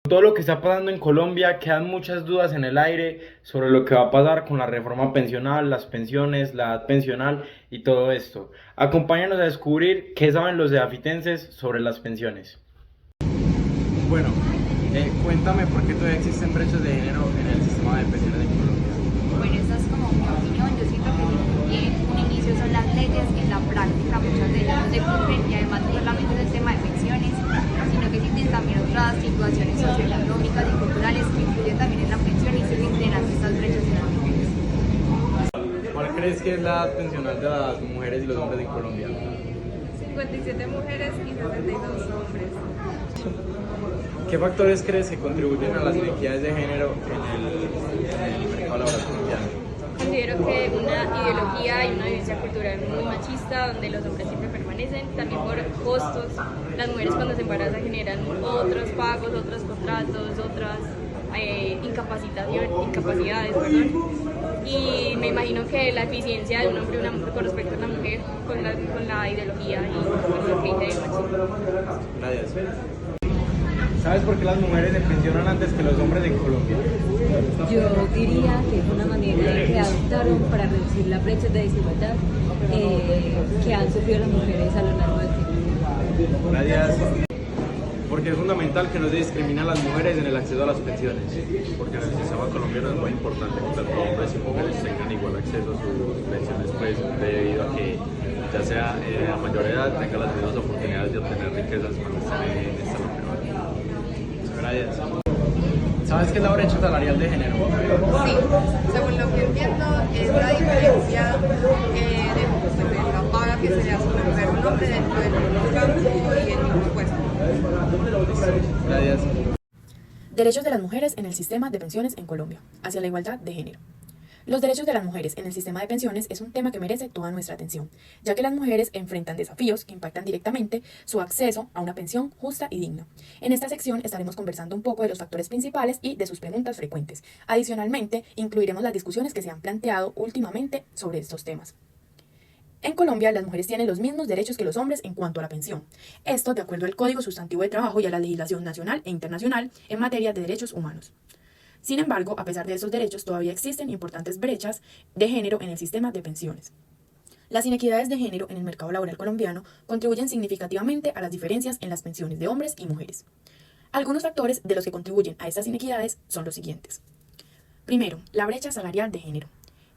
Todo lo que está pasando en Colombia, quedan muchas dudas en el aire sobre lo que va a pasar con la reforma pensional, las pensiones, la edad pensional y todo esto. Acompáñanos a descubrir qué saben los eafitenses sobre las pensiones. Bueno, cuéntame por qué todavía existen brechas de género en el sistema de pensiones en Colombia. Bueno, esa es como mi opinión. Yo siento que un inicio son las leyes, en la práctica muchas de ellas no se cumplen y además no solamente es el tema de pensiones, sino que existen también otras situaciones socioeconómicas y culturales que influyen también en la pensión y siguen generando estas brechas en las mujeres. ¿Cuál crees que es la edad pensional de las mujeres y los hombres en Colombia? 57 mujeres y 62 hombres. ¿Qué factores crees que contribuyen a las inequidades de género en el mercado laboral colombiano? Considero que una ideología y una vivencia cultural muy machista, donde los hombres siempre permanecen, también por costos. Las mujeres cuando se embarazan generan otros pagos, otros contratos, otras incapacidades, perdón. Y me imagino que la eficiencia de un hombre y una mujer con respecto a una mujer, con la ideología y con lo que dice el machismo. Gracias. ¿Sabes por qué las mujeres se pensionan antes que los hombres en Colombia? Yo diría que es una manera que adoptaron para reducir la brecha de desigualdad que han sufrido las mujeres a lo largo del tiempo. Gracias. Porque es fundamental que no se discriminen a las mujeres en el acceso a las pensiones. Porque en el sistema colombiano es muy importante que tanto hombres y mujeres tengan igual acceso a sus pensiones, pues debido a que ya sea a mayor edad tengan las mismas oportunidades de obtener riquezas cuando estén en esta profesión. Gracias. ¿Sabes qué es la brecha salarial de género? Sí, según lo que entiendo es la diferencia de la paga que se le hace a una mujer o un hombre dentro del mismo campo y el mismo puesto. Gracias. Derechos de las mujeres en el sistema de pensiones en Colombia, hacia la igualdad de género. Los derechos de las mujeres en el sistema de pensiones es un tema que merece toda nuestra atención, ya que las mujeres enfrentan desafíos que impactan directamente su acceso a una pensión justa y digna. En esta sección estaremos conversando un poco de los factores principales y de sus preguntas frecuentes. Adicionalmente, incluiremos las discusiones que se han planteado últimamente sobre estos temas. En Colombia, las mujeres tienen los mismos derechos que los hombres en cuanto a la pensión. Esto de acuerdo al Código Sustantivo de Trabajo y a la legislación nacional e internacional en materia de derechos humanos. Sin embargo, a pesar de esos derechos, todavía existen importantes brechas de género en el sistema de pensiones. Las inequidades de género en el mercado laboral colombiano contribuyen significativamente a las diferencias en las pensiones de hombres y mujeres. Algunos factores de los que contribuyen a estas inequidades son los siguientes. Primero, la brecha salarial de género.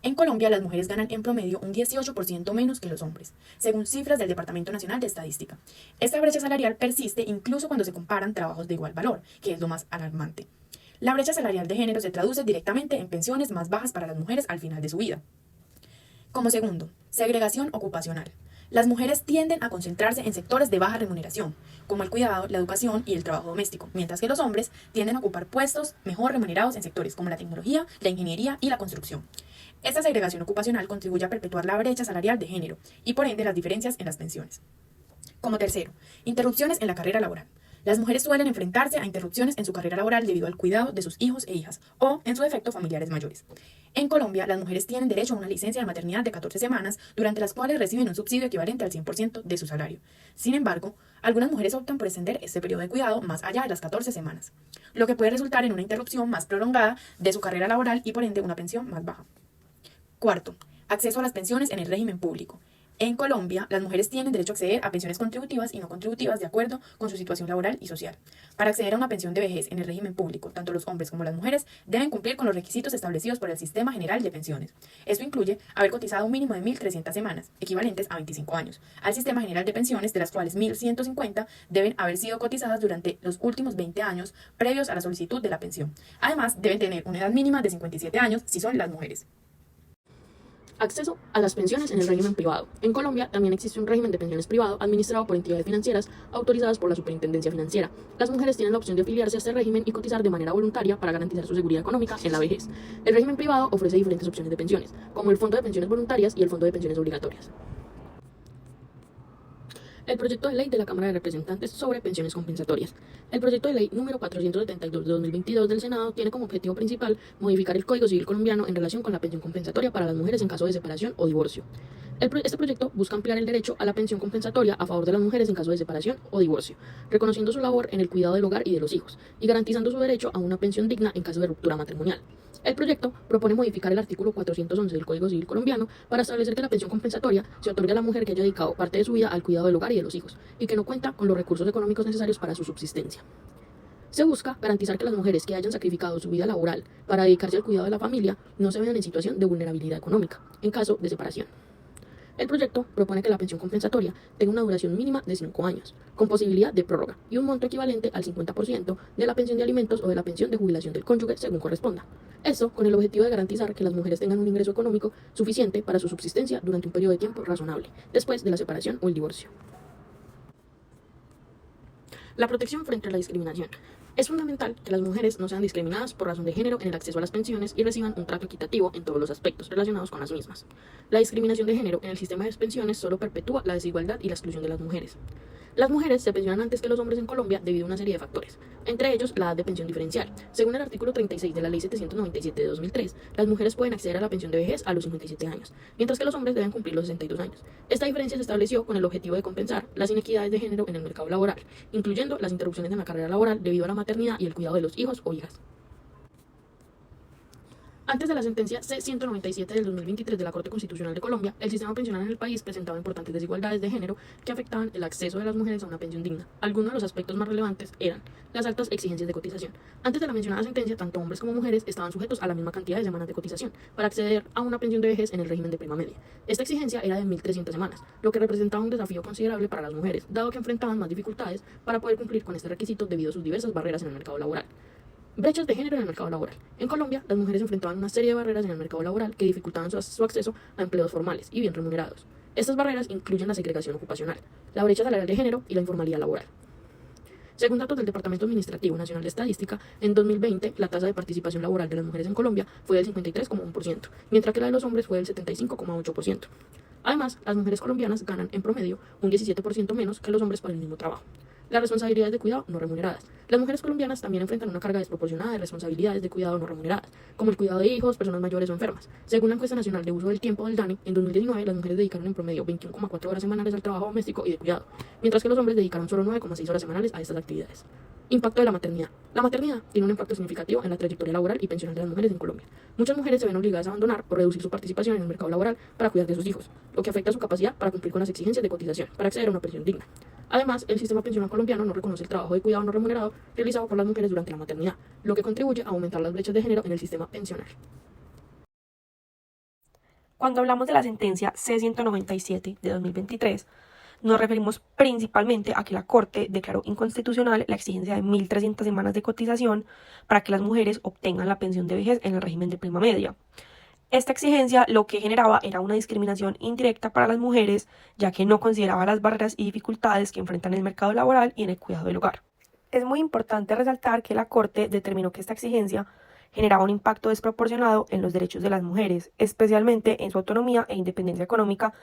En Colombia, las mujeres ganan en promedio un 18% menos que los hombres, según cifras del Departamento Nacional de Estadística. Esta brecha salarial persiste incluso cuando se comparan trabajos de igual valor, que es lo más alarmante. La brecha salarial de género se traduce directamente en pensiones más bajas para las mujeres al final de su vida. Como segundo, segregación ocupacional. Las mujeres tienden a concentrarse en sectores de baja remuneración, como el cuidado, la educación y el trabajo doméstico, mientras que los hombres tienden a ocupar puestos mejor remunerados en sectores como la tecnología, la ingeniería y la construcción. Esta segregación ocupacional contribuye a perpetuar la brecha salarial de género y por ende las diferencias en las pensiones. Como tercero, interrupciones en la carrera laboral. Las mujeres suelen enfrentarse a interrupciones en su carrera laboral debido al cuidado de sus hijos e hijas o, en su defecto, familiares mayores. En Colombia, las mujeres tienen derecho a una licencia de maternidad de 14 semanas, durante las cuales reciben un subsidio equivalente al 100% de su salario. Sin embargo, algunas mujeres optan por extender este periodo de cuidado más allá de las 14 semanas, lo que puede resultar en una interrupción más prolongada de su carrera laboral y por ende una pensión más baja. Cuarto, acceso a las pensiones en el régimen público. En Colombia, las mujeres tienen derecho a acceder a pensiones contributivas y no contributivas de acuerdo con su situación laboral y social. Para acceder a una pensión de vejez en el régimen público, tanto los hombres como las mujeres deben cumplir con los requisitos establecidos por el Sistema General de Pensiones. Esto incluye haber cotizado un mínimo de 1.300 semanas, equivalentes a 25 años, al Sistema General de Pensiones, de las cuales 1.150 deben haber sido cotizadas durante los últimos 20 años previos a la solicitud de la pensión. Además, deben tener una edad mínima de 57 años si son las mujeres. Acceso a las pensiones en el régimen privado. En Colombia también existe un régimen de pensiones privado administrado por entidades financieras autorizadas por la Superintendencia Financiera. Las mujeres tienen la opción de afiliarse a este régimen y cotizar de manera voluntaria para garantizar su seguridad económica en la vejez. El régimen privado ofrece diferentes opciones de pensiones, como el Fondo de Pensiones Voluntarias y el Fondo de Pensiones Obligatorias. el proyecto de ley de la Cámara de Representantes sobre pensiones compensatorias. El proyecto de ley número 472 de 2022 del Senado tiene como objetivo principal modificar el Código Civil colombiano en relación con la pensión compensatoria para las mujeres en caso de separación o divorcio. Este proyecto busca ampliar el derecho a la pensión compensatoria a favor de las mujeres en caso de separación o divorcio, reconociendo su labor en el cuidado del hogar y de los hijos, y garantizando su derecho a una pensión digna en caso de ruptura matrimonial. El proyecto propone modificar el artículo 411 del Código Civil colombiano para establecer que la pensión compensatoria se otorga a la mujer que haya dedicado parte de su vida al cuidado del hogar y de los hijos, y que no cuenta con los recursos económicos necesarios para su subsistencia. Se busca garantizar que las mujeres que hayan sacrificado su vida laboral para dedicarse al cuidado de la familia no se vean en situación de vulnerabilidad económica, en caso de separación. El proyecto propone que la pensión compensatoria tenga una duración mínima de 5 años, con posibilidad de prórroga, y un monto equivalente al 50% de la pensión de alimentos o de la pensión de jubilación del cónyuge según corresponda. Esto con el objetivo de garantizar que las mujeres tengan un ingreso económico suficiente para su subsistencia durante un periodo de tiempo razonable, después de la separación o el divorcio. La protección frente a la discriminación. Es fundamental que las mujeres no sean discriminadas por razón de género en el acceso a las pensiones y reciban un trato equitativo en todos los aspectos relacionados con las mismas. La discriminación de género en el sistema de pensiones solo perpetúa la desigualdad y la exclusión de las mujeres. Las mujeres se pensionan antes que los hombres en Colombia debido a una serie de factores, entre ellos la edad de pensión diferencial. Según el artículo 36 de la Ley 797 de 2003, las mujeres pueden acceder a la pensión de vejez a los 57 años, mientras que los hombres deben cumplir los 62 años. Esta diferencia se estableció con el objetivo de compensar las inequidades de género en el mercado laboral, incluyendo las interrupciones en la carrera laboral debido a la maternidad y el cuidado de los hijos o hijas. Antes de la sentencia C-197 del 2023 de la Corte Constitucional de Colombia, el sistema pensional en el país presentaba importantes desigualdades de género que afectaban el acceso de las mujeres a una pensión digna. Algunos de los aspectos más relevantes eran las altas exigencias de cotización. Antes de la mencionada sentencia, tanto hombres como mujeres estaban sujetos a la misma cantidad de semanas de cotización para acceder a una pensión de vejez en el régimen de prima media. Esta exigencia era de 1.300 semanas, lo que representaba un desafío considerable para las mujeres, dado que enfrentaban más dificultades para poder cumplir con este requisito debido a sus diversas barreras en el mercado laboral. Brechas de género en el mercado laboral. En Colombia, las mujeres enfrentaban una serie de barreras en el mercado laboral que dificultaban su acceso a empleos formales y bien remunerados. Estas barreras incluyen la segregación ocupacional, la brecha salarial de género y la informalidad laboral. Según datos del Departamento Administrativo Nacional de Estadística, en 2020 la tasa de participación laboral de las mujeres en Colombia fue del 53,1%, mientras que la de los hombres fue del 75,8%. Además, las mujeres colombianas ganan en promedio un 17% menos que los hombres por el mismo trabajo. Las responsabilidades de cuidado no remuneradas. Las mujeres colombianas también enfrentan una carga desproporcionada de responsabilidades de cuidado no remuneradas, como el cuidado de hijos, personas mayores o enfermas. Según la encuesta nacional de uso del tiempo del DANE, en 2019 las mujeres dedicaron en promedio 21,4 horas semanales al trabajo doméstico y de cuidado, mientras que los hombres dedicaron solo 9,6 horas semanales a estas actividades. Impacto de la maternidad. La maternidad tiene un impacto significativo en la trayectoria laboral y pensional de las mujeres en Colombia. Muchas mujeres se ven obligadas a abandonar o reducir su participación en el mercado laboral para cuidar de sus hijos, lo que afecta su capacidad para cumplir con las exigencias de cotización para acceder a una pensión digna. Además, el sistema pensional colombiano no reconoce el trabajo de cuidado no remunerado realizado por las mujeres durante la maternidad, lo que contribuye a aumentar las brechas de género en el sistema pensional. Cuando hablamos de la sentencia C-197 de 2023, nos referimos principalmente a que la Corte declaró inconstitucional la exigencia de 1.300 semanas de cotización para que las mujeres obtengan la pensión de vejez en el régimen de prima media. Esta exigencia lo que generaba era una discriminación indirecta para las mujeres, ya que no consideraba las barreras y dificultades que enfrentan en el mercado laboral y en el cuidado del hogar. Es muy importante resaltar que la Corte determinó que esta exigencia generaba un impacto desproporcionado en los derechos de las mujeres, especialmente en su autonomía e independencia económica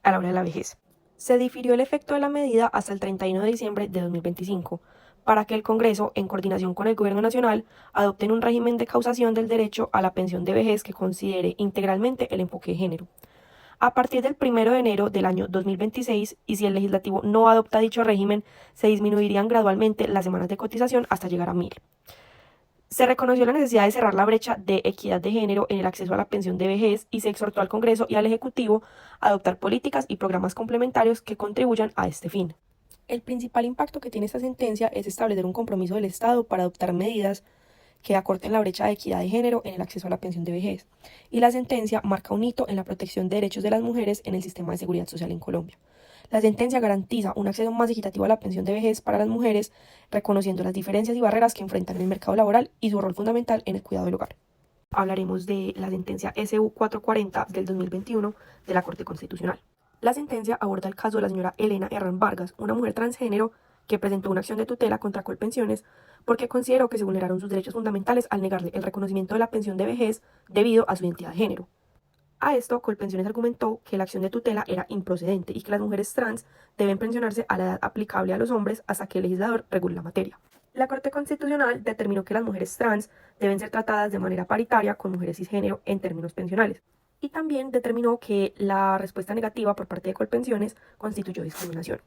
a la hora de la vejez. Se difirió el efecto de la medida hasta el 31 de diciembre de 2025, para que el Congreso, en coordinación con el Gobierno Nacional, adopten un régimen de causación del derecho a la pensión de vejez que considere integralmente el enfoque de género. A partir del 1 de enero del año 2026, y si el legislativo no adopta dicho régimen, se disminuirían gradualmente las semanas de cotización hasta llegar a 1.000. Se reconoció la necesidad de cerrar la brecha de equidad de género en el acceso a la pensión de vejez y se exhortó al Congreso y al Ejecutivo a adoptar políticas y programas complementarios que contribuyan a este fin. El principal impacto que tiene esta sentencia es establecer un compromiso del Estado para adoptar medidas que acorten la brecha de equidad de género en el acceso a la pensión de vejez. Y la sentencia marca un hito en la protección de derechos de las mujeres en el sistema de seguridad social en Colombia. La sentencia garantiza un acceso más equitativo a la pensión de vejez para las mujeres, reconociendo las diferencias y barreras que enfrentan en el mercado laboral y su rol fundamental en el cuidado del hogar. Hablaremos de la sentencia SU 440 del 2021 de la Corte Constitucional. La sentencia aborda el caso de la señora Elena Herrán Vargas, una mujer transgénero que presentó una acción de tutela contra Colpensiones porque consideró que se vulneraron sus derechos fundamentales al negarle el reconocimiento de la pensión de vejez debido a su identidad de género. A esto, Colpensiones argumentó que la acción de tutela era improcedente y que las mujeres trans deben pensionarse a la edad aplicable a los hombres hasta que el legislador regule la materia. La Corte Constitucional determinó que las mujeres trans deben ser tratadas de manera paritaria con mujeres cisgénero en términos pensionales. Y también determinó que la respuesta negativa por parte de Colpensiones constituyó discriminación.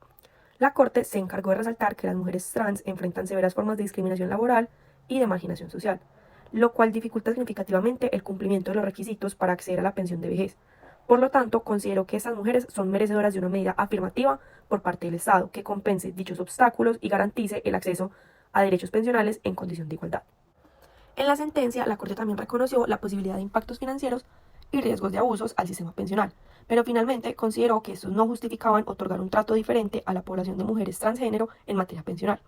La Corte se encargó de resaltar que las mujeres trans enfrentan severas formas de discriminación laboral y de marginación social, lo cual dificulta significativamente el cumplimiento de los requisitos para acceder a la pensión de vejez. Por lo tanto, considero que estas mujeres son merecedoras de una medida afirmativa por parte del Estado que compense dichos obstáculos y garantice el acceso a derechos pensionales en condición de igualdad. En la sentencia, la Corte también reconoció la posibilidad de impactos financieros y riesgos de abusos al sistema pensional, pero finalmente consideró que estos no justificaban otorgar un trato diferente a la población de mujeres transgénero en materia pensional.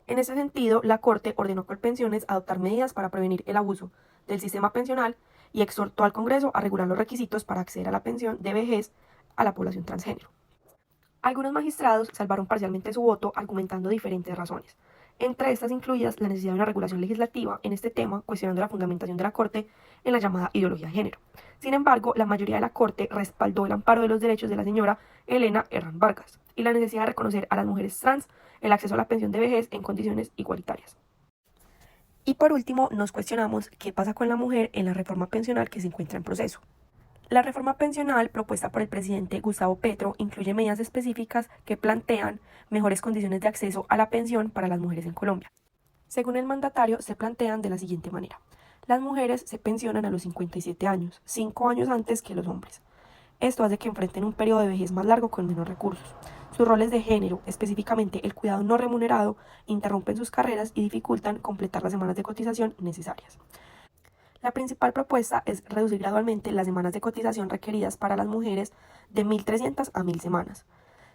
En ese sentido, la Corte ordenó a Colpensiones adoptar medidas para prevenir el abuso del sistema pensional y exhortó al Congreso a regular los requisitos para acceder a la pensión de vejez a la población transgénero. Algunos magistrados salvaron parcialmente su voto argumentando diferentes razones, entre estas incluidas la necesidad de una regulación legislativa en este tema, cuestionando la fundamentación de la Corte en la llamada ideología de género. Sin embargo, la mayoría de la Corte respaldó el amparo de los derechos de la señora Elena Herrán Vargas y la necesidad de reconocer a las mujeres trans el acceso a la pensión de vejez en condiciones igualitarias. Y por último, nos cuestionamos qué pasa con la mujer en la reforma pensional que se encuentra en proceso. La reforma pensional propuesta por el presidente Gustavo Petro incluye medidas específicas que plantean mejores condiciones de acceso a la pensión para las mujeres en Colombia. Según el mandatario, se plantean de la siguiente manera. Las mujeres se pensionan a los 57 años, 5 años antes que los hombres. Esto hace que enfrenten un periodo de vejez más largo con menos recursos. Sus roles de género, específicamente el cuidado no remunerado, interrumpen sus carreras y dificultan completar las semanas de cotización necesarias. La principal propuesta es reducir gradualmente las semanas de cotización requeridas para las mujeres de 1.300 a 1.000 semanas.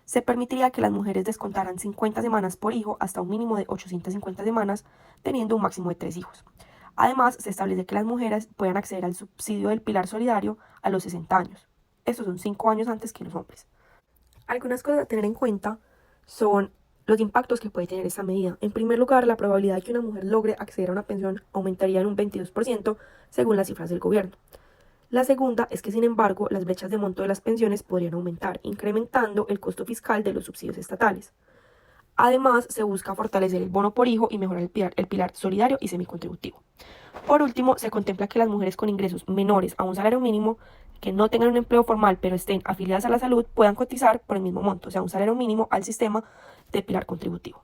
Se permitiría que las mujeres descontaran 50 semanas por hijo hasta un mínimo de 850 semanas, teniendo un máximo de 3 hijos. Además, se establece que las mujeres puedan acceder al subsidio del pilar solidario a los 60 años. Estos son 5 años antes que los hombres. Algunas cosas a tener en cuenta son los impactos que puede tener esta medida. En primer lugar, la probabilidad de que una mujer logre acceder a una pensión aumentaría en un 22% según las cifras del gobierno. La segunda es que, sin embargo, las brechas de monto de las pensiones podrían aumentar, incrementando el costo fiscal de los subsidios estatales. Además, se busca fortalecer el bono por hijo y mejorar el pilar solidario y semicontributivo. Por último, se contempla que las mujeres con ingresos menores a un salario mínimo, que no tengan un empleo formal pero estén afiliadas a la salud, puedan cotizar por el mismo monto, o sea, un salario mínimo al sistema de pilar contributivo.